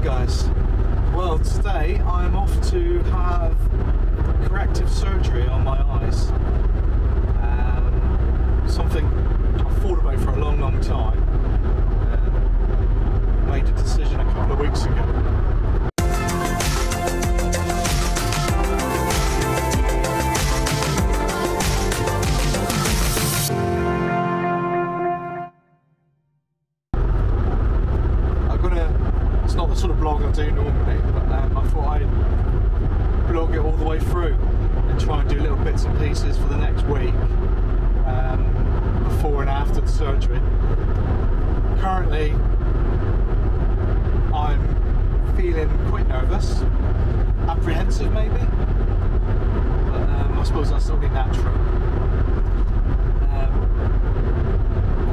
guys. Well, today I'm off to have corrective surgery on my eyes. Something I've thought about for a long time. Made a decision a couple of weeks ago. It's not the sort of blog I do normally, but I thought I'd blog it all the way through and try and do little bits and pieces for the next week, before and after the surgery. Currently, I'm feeling quite nervous, apprehensive maybe, but I suppose that's only natural.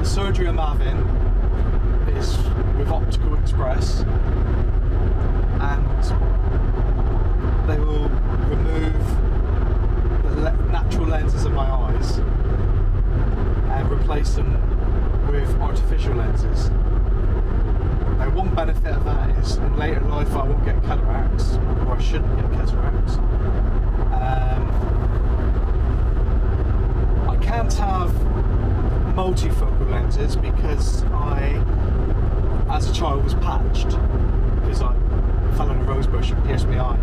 The surgery I'm having is with Optical Express, and they will remove the natural lenses of my eyes and replace them with artificial lenses. Now, one benefit of that is in later life I won't get cataracts, or I shouldn't get cataracts. I can't have multifocal lenses because I, as a child, was patched because I fell in a rose bush and pierced my eye,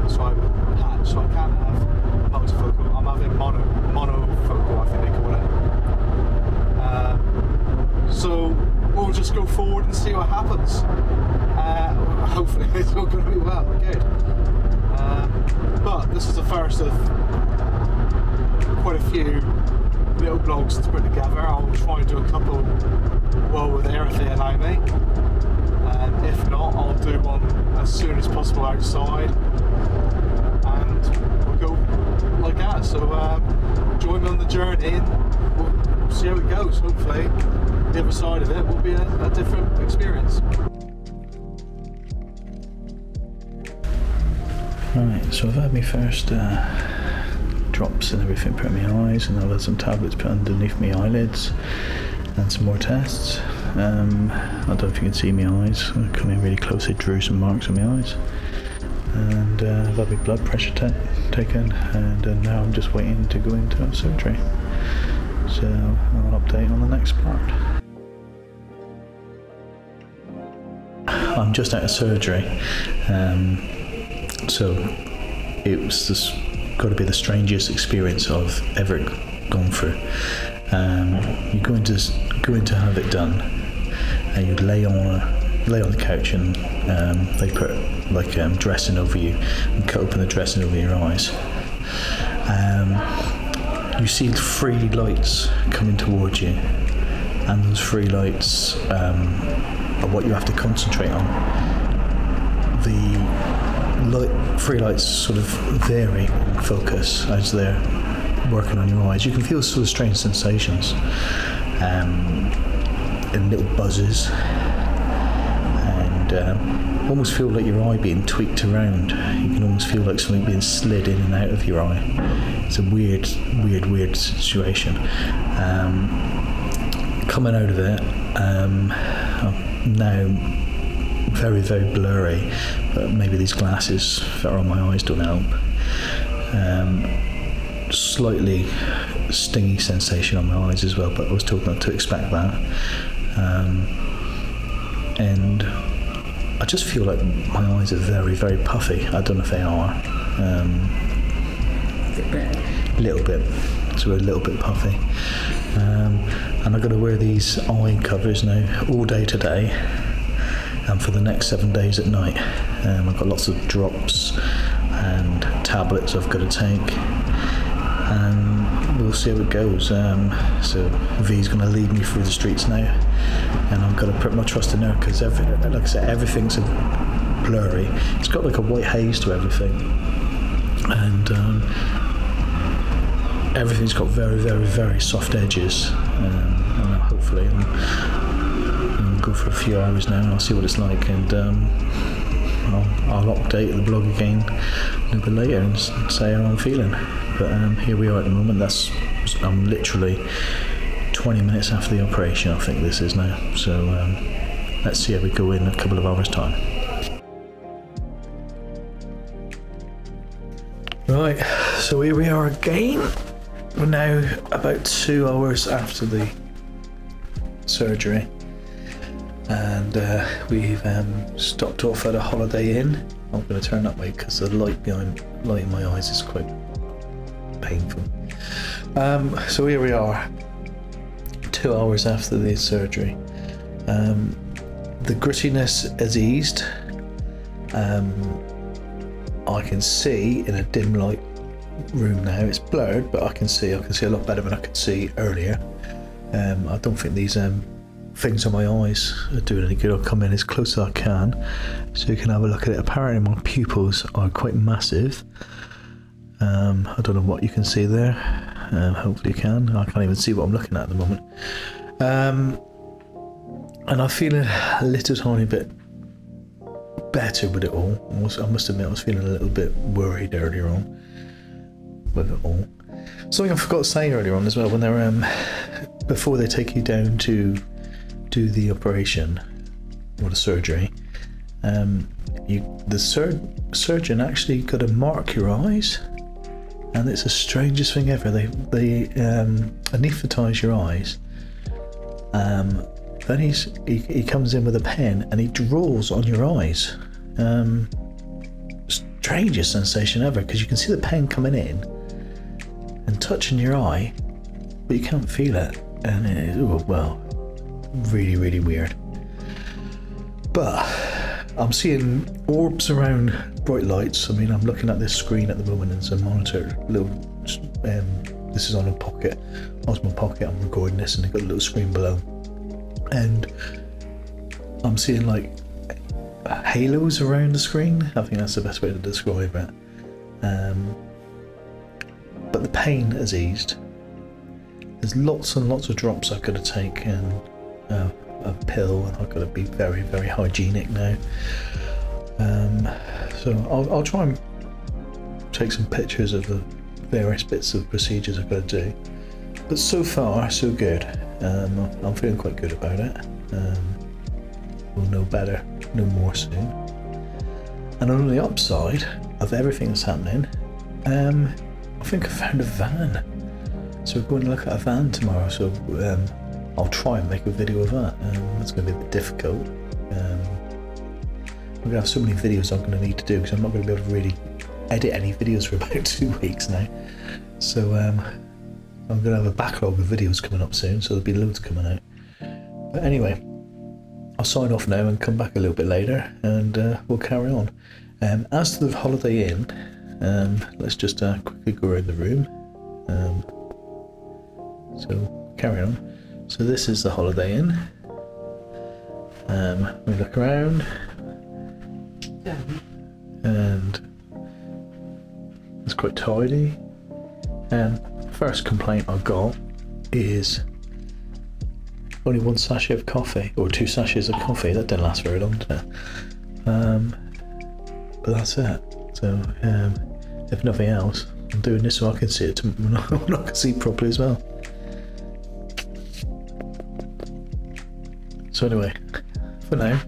so I was patched. So I can't have multifocal. I'm having monofocal, I think they call it. So we'll just go forward and see what happens. Hopefully it's all going to be well. Good. But this is the first of quite a few little blogs to put together. I'll try and do a couple while we're there if they allow me, and if not, I'll do one as soon as possible outside, and we'll go like that. So join me on the journey and we'll see how it goes. Hopefully the other side of it will be a different experience. Right, so I've had my first drops and everything put in my eyes, and I've had some tablets put underneath my eyelids and some more tests. I don't know if you can see my eyes, I come in really close, I drew some marks on my eyes, and I've had my blood pressure taken, and now I'm just waiting to go into surgery, so I'll update on the next part. I'm just out of surgery, so it was just got to be the strangest experience I've ever gone through. You go in to have it done, and you lay on the couch, and they put like dressing over you and cut open the dressing over your eyes. You see 3 lights coming towards you, and those 3 lights are what you have to concentrate on. The 3 lights sort of vary in focus as they're working on your eyes. You can feel sort of strange sensations and little buzzes, and almost feel like your eye being tweaked around. You can almost feel like something being slid in and out of your eye. It's a weird situation. Coming out of it, I'm now very, very blurry, but maybe these glasses that are on my eyes don't help. Slightly stingy sensation on my eyes as well, but I was told not to expect that. And I just feel like my eyes are very, very puffy. I don't know if they are. A little bit, so a little bit puffy. And I've got to wear these eye covers now all day today, and for the next 7 days at night. I've got lots of drops and tablets I've got to take, and we'll see how it goes. So V's going to lead me through the streets now, and I've got to put my trust in her, because like I said, everything's blurry. It's got like a white haze to everything, and everything's got very, very, very soft edges, and hopefully I'll go for a few hours now and I'll see what it's like, and I'll update the blog again a little bit later and say how I'm feeling. But here we are at the moment. I'm literally 20 minutes after the operation, I think this is now. So let's see how we go in a couple of hours time. Right, so here we are again. We're now about 2 hours after the surgery, and we've stopped off at a Holiday Inn. I'm going to turn that way because the light in my eyes is quite painful. So here we are, 2 hours after the surgery. The grittiness has eased. I can see in a dim light room now. It's blurred, but I can see a lot better than I could see earlier. I don't think these things on my eyes are doing any good. I'll come in as close as I can so you can have a look at it. Apparently my pupils are quite massive. I don't know what you can see there. Hopefully you can. I can't even see what I'm looking at the moment. And I feel a little tiny bit better with it all. I must admit I was feeling a little bit worried earlier on with it all. Something I forgot to say earlier on as well, when they're before they take you down to do the operation or the surgery, the surgeon actually got to mark your eyes, and it's the strangest thing ever. They anaesthetise your eyes. Then he comes in with a pen and he draws on your eyes. Strangest sensation ever, because you can see the pen coming in and touching your eye, but you can't feel it, and it is, well, really, really weird. But I'm seeing orbs around bright lights. I mean, I'm looking at this screen at the moment, and it's a monitor. This is on a pocket, Osmo Pocket. I'm recording this, and they've got a little screen below. And I'm seeing like halos around the screen. I think that's the best way to describe it. But the pain has eased. There's lots and lots of drops I've got to take, and a pill, and I've got to be very, very hygienic now. So I'll try and take some pictures of the various bits of procedures I've got to do. But so far, so good. I'm feeling quite good about it. We'll know better, know more soon. And on the upside of everything that's happening, I think I found a van. So we're going to look at a van tomorrow. So I'll try and make a video of that. It's going to be a bit difficult. I'm going to have so many videos I'm going to need to do, because I'm not going to be able to really edit any videos for about 2 weeks now. So I'm going to have a backlog of videos coming up soon, so there'll be loads coming out. But anyway, I'll sign off now and come back a little bit later, and we'll carry on. As to the Holiday Inn, let's just quickly go around the room. So carry on. So this is the Holiday Inn. We look around, and it's quite tidy. First complaint I've got is only 1 sachet of coffee, or 2 sachets of coffee. That didn't last very long, did it? But that's it. So if nothing else, I'm doing this so I can see it when I can see properly as well. So anyway, for now,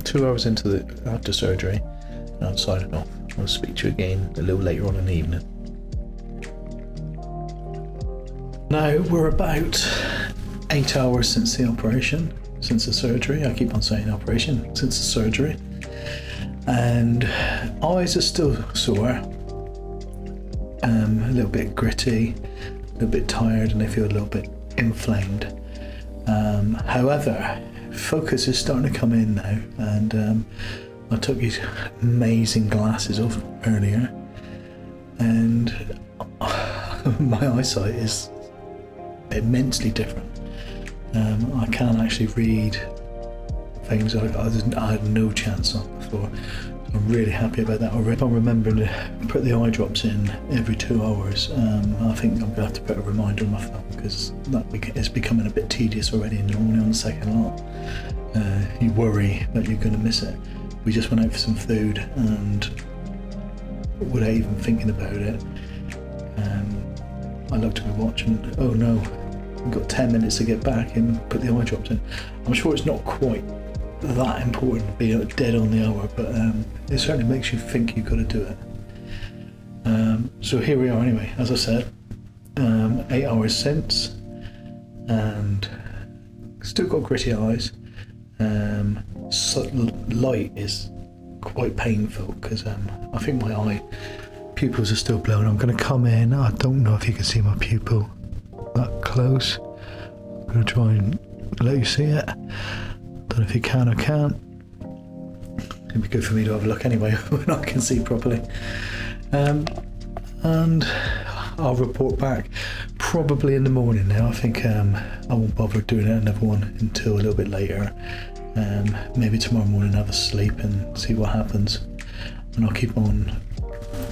2 hours after surgery, and I'm signing off. I'll speak to you again a little later on in the evening. Now we're about 8 hours since the operation, since the surgery. I keep on saying operation, since the surgery. And eyes are still sore, a little bit gritty, a little bit tired, and they feel a little bit inflamed. However, focus is starting to come in now, and I took these amazing glasses off earlier, and my eyesight is immensely different. I can actually read things I had no chance on before. I'm really happy about that already. I'm remembering to put the eye drops in every 2 hours. I think I'm going to have to put a reminder on my phone, because it's becoming a bit tedious already, and you're only on the second lot. You worry that you're going to miss it. We just went out for some food, and without even thinking about it, I looked at my watch and, oh no, we've got 10 minutes to get back and put the eye drops in. I'm sure it's not quite that important to be dead on the hour, but it certainly makes you think you've got to do it. So here we are anyway, as I said, 8 hours since, and still got gritty eyes. Light is quite painful because I think my eye pupils are still blown. I'm going to come in. I don't know if you can see my pupil that close. I'm going to try and let you see it. Don't know if you can or can't. It'd be good for me to have a look anyway when I can see properly. And I'll report back probably in the morning now. I think I won't bother doing another one until a little bit later. Maybe tomorrow morning have a sleep and see what happens. And I'll keep on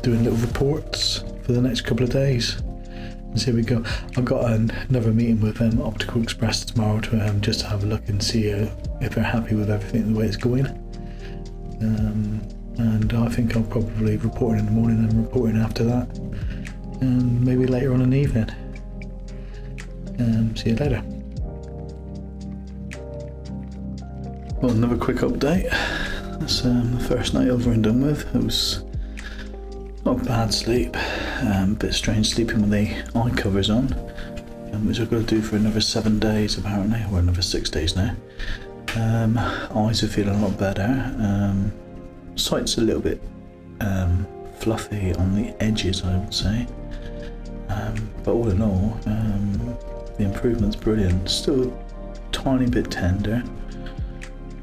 doing little reports for the next couple of days. And see how we go. I've got another meeting with Optical Express tomorrow to just to have a look and see if they're happy with everything the way it's going. And I think I'll probably report in the morning and report in after that, and maybe later on in the evening. See you later. Well, another quick update. That's the first night over and done with. It was not bad sleep, a bit strange sleeping with the eye covers on, which I've got to do for another 7 days apparently, or another 6 days now. Eyes are feeling a lot better. Sight's a little bit fluffy on the edges, I would say. But all in all, the improvement's brilliant. Still a tiny bit tender.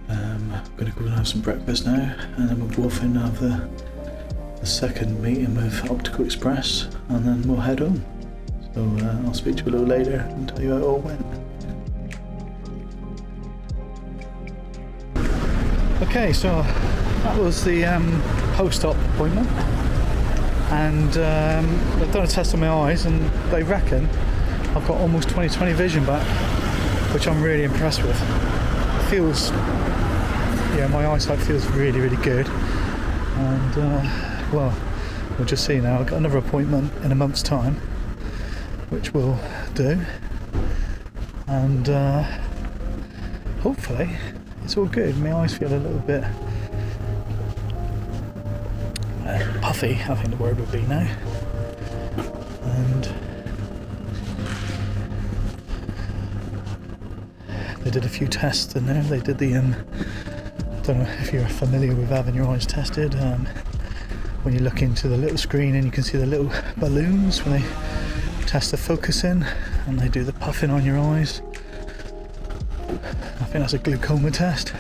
I'm going to go and have some breakfast now, and then we'll go off and have the second meeting with Optical Express, and then we'll head home. So I'll speak to you a little later and tell you how it all went. Okay, so that was the post-op appointment, and they've done a test on my eyes, and they reckon I've got almost 20/20 vision back, which I'm really impressed with. It feels, yeah, my eyesight feels really, really good, and well, we'll just see now. I've got another appointment in a month's time, which we'll do, and hopefully it's all good. My eyes feel a little bit puffy, I think the word would be now. And they did a few tests in there. They did the, I don't know if you're familiar with having your eyes tested, when you look into the little screen and you can see the little balloons when they test the focusing, and they do the puffing on your eyes. I think that's a glaucoma test.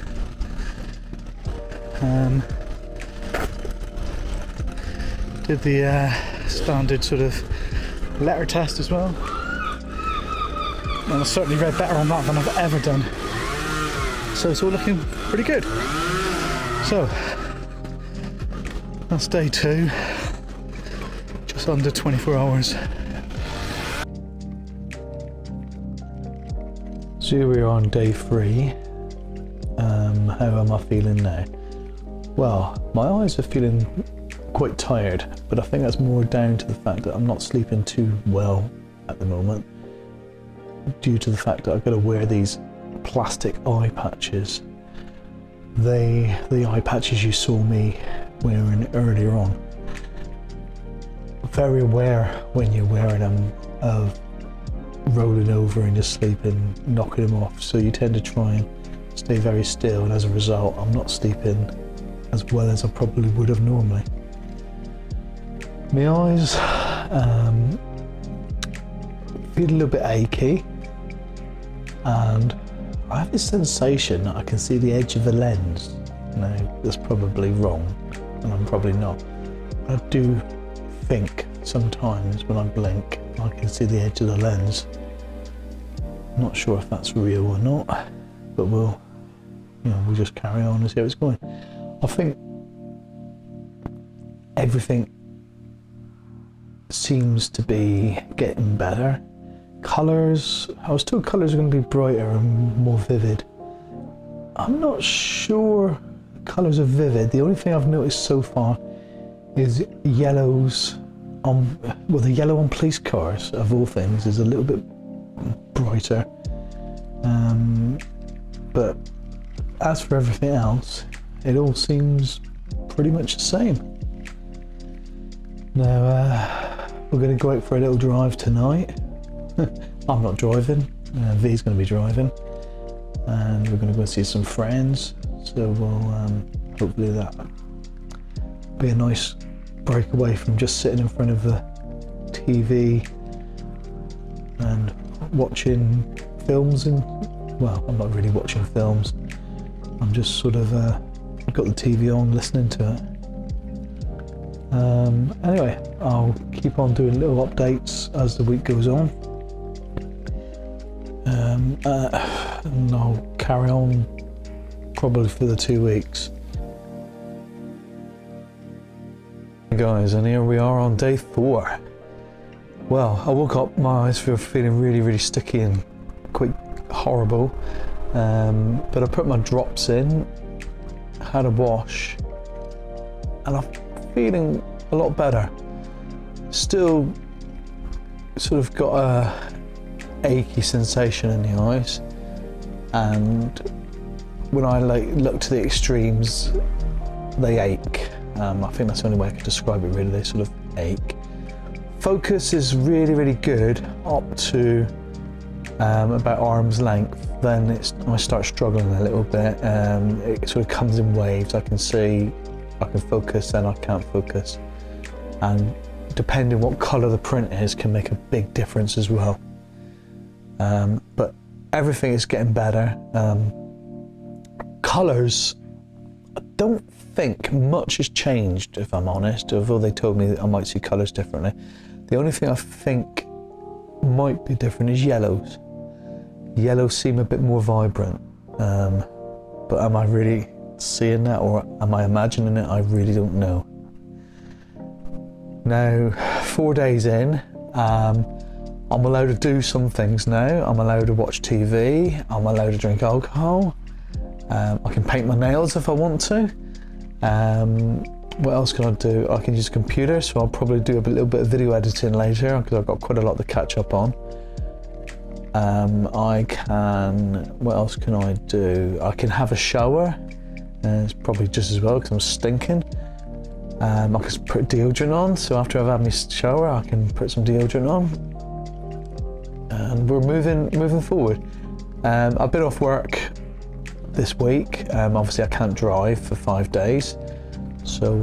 Did the standard sort of letter test as well, and I certainly read better on that than I've ever done, so it's all looking pretty good. So that's day 2, just under 24 hours. So here we are on day 3. How am I feeling now? Well, my eyes are feeling quite tired, but I think that's more down to the fact that I'm not sleeping too well at the moment, due to the fact that I've got to wear these plastic eye patches. The eye patches you saw me wearing earlier on. Very aware when you're wearing them of rolling over in your sleep and knocking them off, so you tend to try and stay very still, and as a result I'm not sleeping as well as I probably would have normally. My eyes feel a little bit achy, and I have this sensation that I can see the edge of the lens. Now, that's probably wrong, and I'm probably not. But I do think sometimes when I blink, I can see the edge of the lens. I'm not sure if that's real or not, but we'll just carry on and see how it's going. I think everything seems to be getting better. Colours, I was told colours are going to be brighter and more vivid. I'm not sure colours are vivid. The only thing I've noticed so far is yellows on, well, the yellow on police cars, of all things, is a little bit brighter. But as for everything else, it all seems pretty much the same. Now, we're going to go out for a little drive tonight. I'm not driving, V's going to be driving, and we're going to go see some friends, so we'll hopefully that'll be a nice break away from just sitting in front of the TV and watching films. And well, I'm not really watching films, I'm just sort of got the TV on listening to it. Anyway, I'll keep on doing little updates as the week goes on, and I'll carry on probably for the 2 weeks. Guys, and here we are on day 4. Well, I woke up, my eyes feel feeling really sticky and quite horrible, but I put my drops in, had a wash, and I'm feeling a lot better. Still sort of got a achy sensation in the eyes, and when I look to the extremes, they ache. I think that's the only way I could describe it really, they sort of ache. Focus is really good up to about arm's length, then I start struggling a little bit. It sort of comes in waves. I can see, I can focus, then I can't focus. And depending what colour the print is can make a big difference as well. But everything is getting better. Colours, I don't think much has changed, if I'm honest, although they told me that I might see colours differently. The only thing I think might be different is yellows. Yellows seem a bit more vibrant, but am I really seeing that, or am I imagining it? I really don't know. Now, 4 days in, I'm allowed to do some things now. I'm allowed to watch TV, I'm allowed to drink alcohol, I can paint my nails if I want to. What else can I do? I can use a computer, so I'll probably do a little bit of video editing later because I've got quite a lot to catch up on. What else can I do? I can have a shower, it's probably just as well because I'm stinking. I can put deodorant on, so after I've had my shower I can put some deodorant on. And we're moving forward. I've been off work this week. Obviously I can't drive for 5 days, so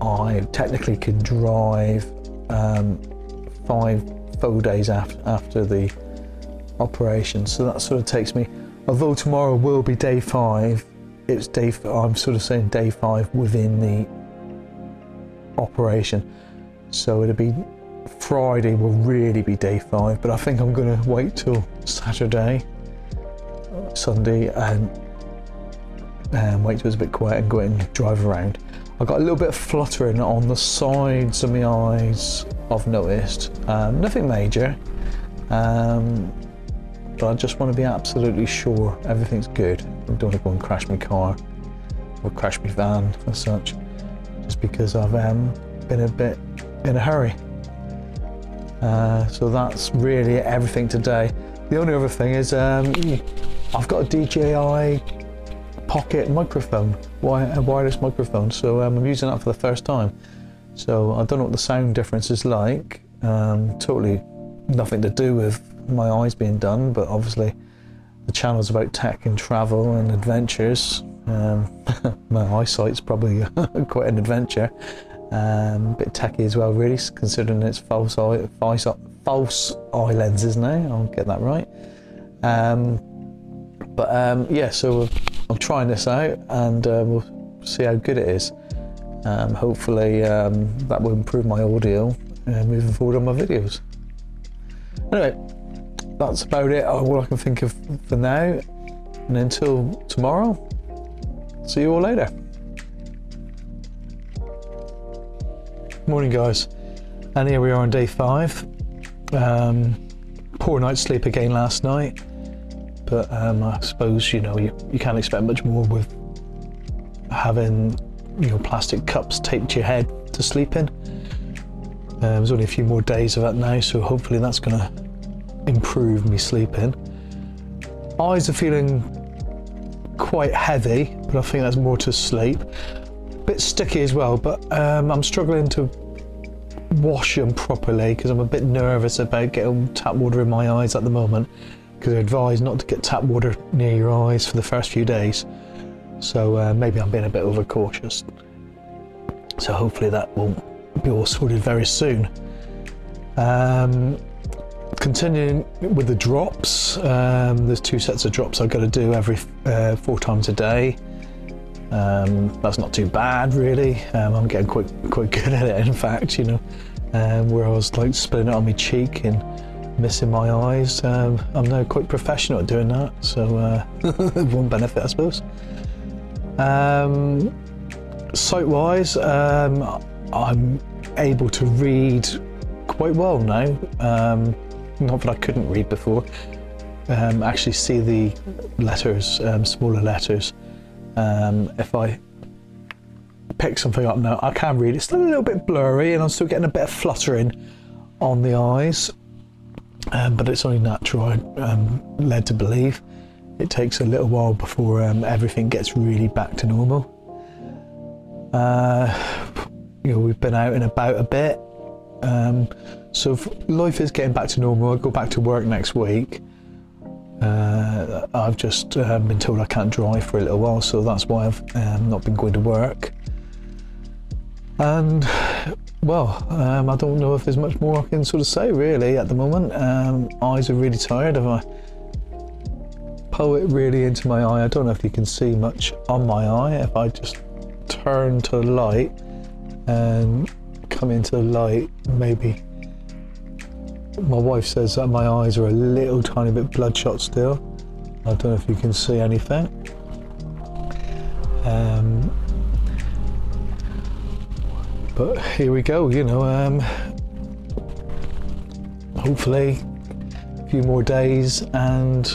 I technically can drive 5 full days after the operation, so that sort of takes me, although tomorrow will be day 5, I'm sort of saying day 5 within the operation, so it'll be Friday will really be day 5, but I think I'm going to wait till Saturday, Sunday, and wait till it's a bit quiet and go out and drive around. I got a little bit of fluttering on the sides of my eyes, I've noticed. Nothing major, but I just want to be absolutely sure everything's good. I don't want to go and crash my car or crash my van as such, just because I've been a bit in a hurry. So that's really everything today. The only other thing is I've got a DJI pocket microphone, a wireless microphone, so I'm using that for the first time. So I don't know what the sound difference is like. Totally nothing to do with my eyes being done, but obviously the channel's about tech and travel and adventures. My eyesight's probably quite an adventure. A bit techy as well, really, considering it's false eye lenses now. I'll get that right. Yeah, so I'm trying this out, and we'll see how good it is. Hopefully that will improve my audio moving forward on my videos. Anyway, that's about it, all I can think of for now, and until tomorrow, see you all later. Morning guys, and here we are on day 5. Poor night's sleep again last night, but I suppose, you know, you can't expect much more with having, you know, plastic cups taped to your head to sleep in. There's only a few more days of that now, so hopefully that's going to improve me sleeping. Eyes are feeling quite heavy, but I think that's more to sleep. Bit sticky as well, but I'm struggling to wash them properly because I'm a bit nervous about getting tap water in my eyes at the moment, because they're advised not to get tap water near your eyes for the first few days. So maybe I'm being a bit overcautious. So hopefully that will be all sorted very soon. Continuing with the drops, there's 2 sets of drops I've got to do every 4 times a day. That's not too bad really. I'm getting quite good at it, in fact, you know, where I was like splitting it on my cheek and missing my eyes. I'm now quite professional at doing that, so one benefit I suppose. Sight-wise, I'm able to read quite well now. Not that I couldn't read before. Actually see the letters, smaller letters. If I pick something up now, I can read. It's still a little bit blurry and I'm still getting a bit of fluttering on the eyes, but it's only natural. I'm led to believe it takes a little while before everything gets really back to normal. You know, we've been out and about a bit, so life is getting back to normal. I'll go back to work next week. I've just been told I can't drive for a little while, so that's why I've not been going to work. And well, I don't know if there's much more I can sort of say really at the moment. Eyes are really tired. If I pull it really into my eye, I don't know if you can see much on my eye. If I just turn to the light and come into the light, maybe. My wife says that my eyes are a little tiny bit bloodshot still. I don't know if you can see anything. But here we go, you know, hopefully a few more days and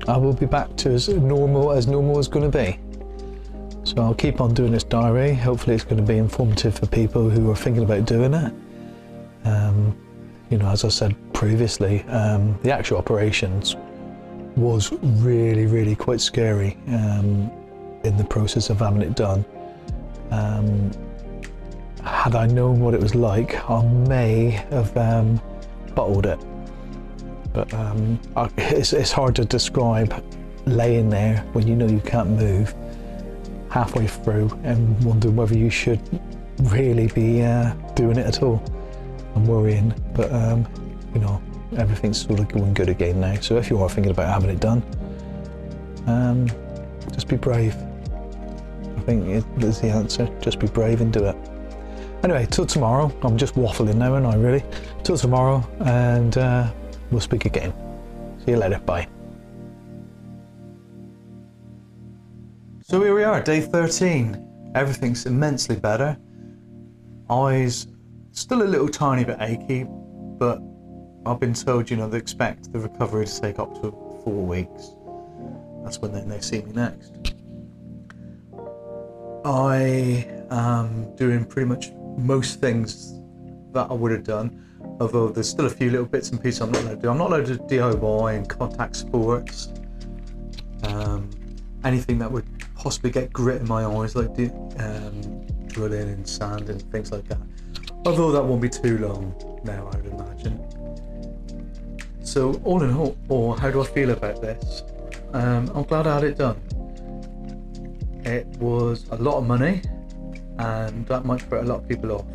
I will be back to as normal as going to be. So I'll keep on doing this diary. Hopefully it's going to be informative for people who are thinking about doing it. You know, as I said previously, the actual operations was really quite scary in the process of having it done. Had I known what it was like, I may have bottled it. But it's hard to describe laying there when you know you can't move halfway through and wonder whether you should really be doing it at all. I'm worrying, but you know, everything's sort of going good again now. So if you are thinking about having it done, just be brave. I think is the answer. Just be brave and do it. Anyway, till tomorrow. I'm just waffling now, aren't I, really? Till tomorrow, and we'll speak again. See you later. Bye. So here we are, day 13. Everything's immensely better. Eyes still a little tiny bit achy, but I've been told, you know, they expect the recovery to take up to 4 weeks. That's when they see me next. I am doing pretty much most things that I would have done, although there's still a few little bits and pieces I'm not allowed to do. I'm not allowed to DIY and contact sports. Anything that would possibly get grit in my eyes, like drilling and sand and things like that. Although that won't be too long now, I would imagine. So all in all, how do I feel about this? I'm glad I had it done. It was a lot of money, and that might put a lot of people off.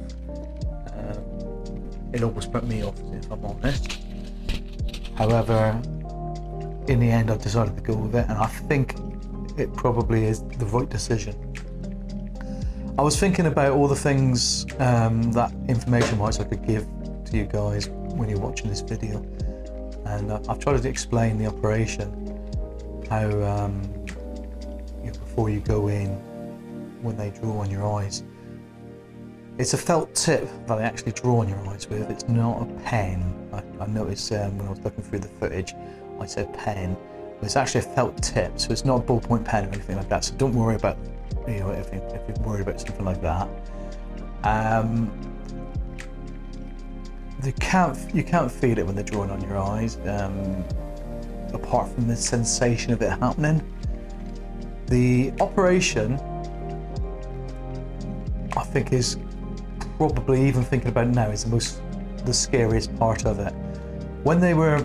It almost put me off, if I'm honest. However, in the end I decided to go with it, and I think it probably is the right decision. I was thinking about all the things that information-wise I could give to you guys when you're watching this video, and I've tried to explain the operation, how you know, before you go in, when they draw on your eyes, it's a felt tip that they actually draw on your eyes with. It's not a pen. I noticed when I was looking through the footage, I said pen, but it's actually a felt tip, so it's not a ballpoint pen or anything like that. So don't worry about, you know, if you're worried about something like that. You can't feel it when they're drawing on your eyes, apart from the sensation of it happening. The operation, I think, is probably, even thinking about it now, is the scariest part of it. When they were,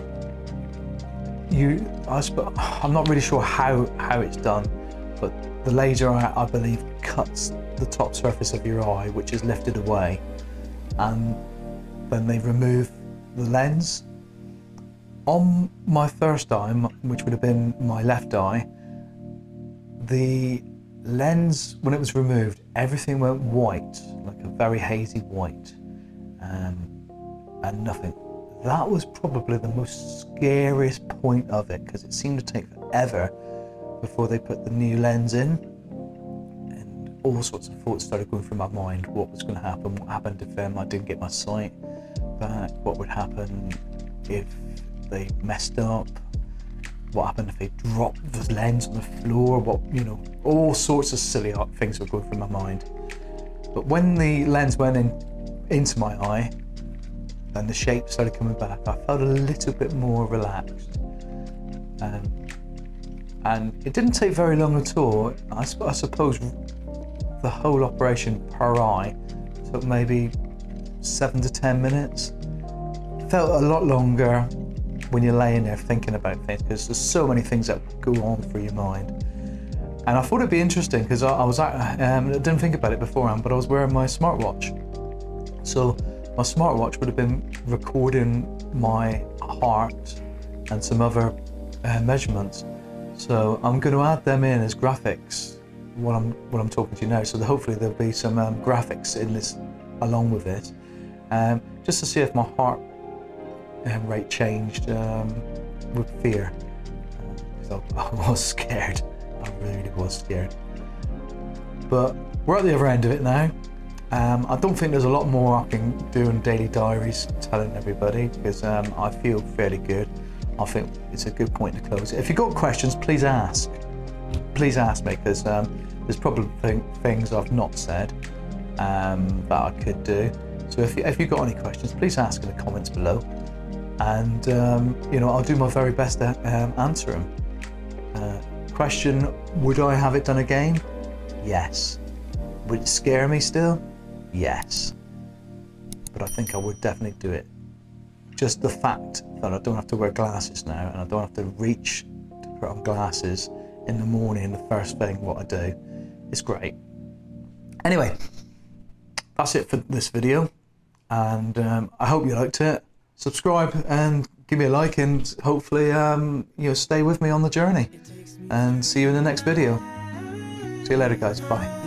I'm not really sure how it's done, but the laser, I believe, cuts the top surface of your eye, which is lifted away, and then they remove the lens. On my first eye, which would have been my left eye, the lens, when it was removed, everything went white, like a very hazy white, and nothing. That was probably the most scariest point of it, because it seemed to take forever before they put the new lens in, and all sorts of thoughts started going through my mind. What was going to happen? What happened if I didn't get my sight back? What would happen if they messed up? What happened if they dropped the lens on the floor? What, you know, all sorts of silly things were going through my mind. But when the lens went into my eye and the shape started coming back, I felt a little bit more relaxed. And it didn't take very long at all. I suppose the whole operation per eye took maybe 7 to 10 minutes. It felt a lot longer when you're laying there thinking about things, because there's so many things that go on through your mind. And I thought it'd be interesting, because I didn't think about it beforehand, but I was wearing my smartwatch. So my smartwatch would have been recording my heart and some other measurements. So I'm going to add them in as graphics while I'm talking to you now. So hopefully there'll be some graphics in this along with it, just to see if my heart rate changed with fear. So I was scared. I really was scared. But we're at the other end of it now. I don't think there's a lot more I can do in daily diaries telling everybody, because I feel fairly good. I think it's a good point to close it. If you've got questions, please ask. Please ask me, because there's probably things I've not said that I could do. So if you've got any questions, please ask in the comments below, and you know, I'll do my very best to answer them. Question: would I have it done again? Yes. Would it scare me still? Yes. But I think I would definitely do it. Just the fact that I don't have to wear glasses now, and I don't have to reach to put on glasses in the morning, the first thing what I do, is great. Anyway, that's it for this video, and I hope you liked it. Subscribe and give me a like, and hopefully you know, stay with me on the journey, and see you in the next video. See you later, guys. Bye.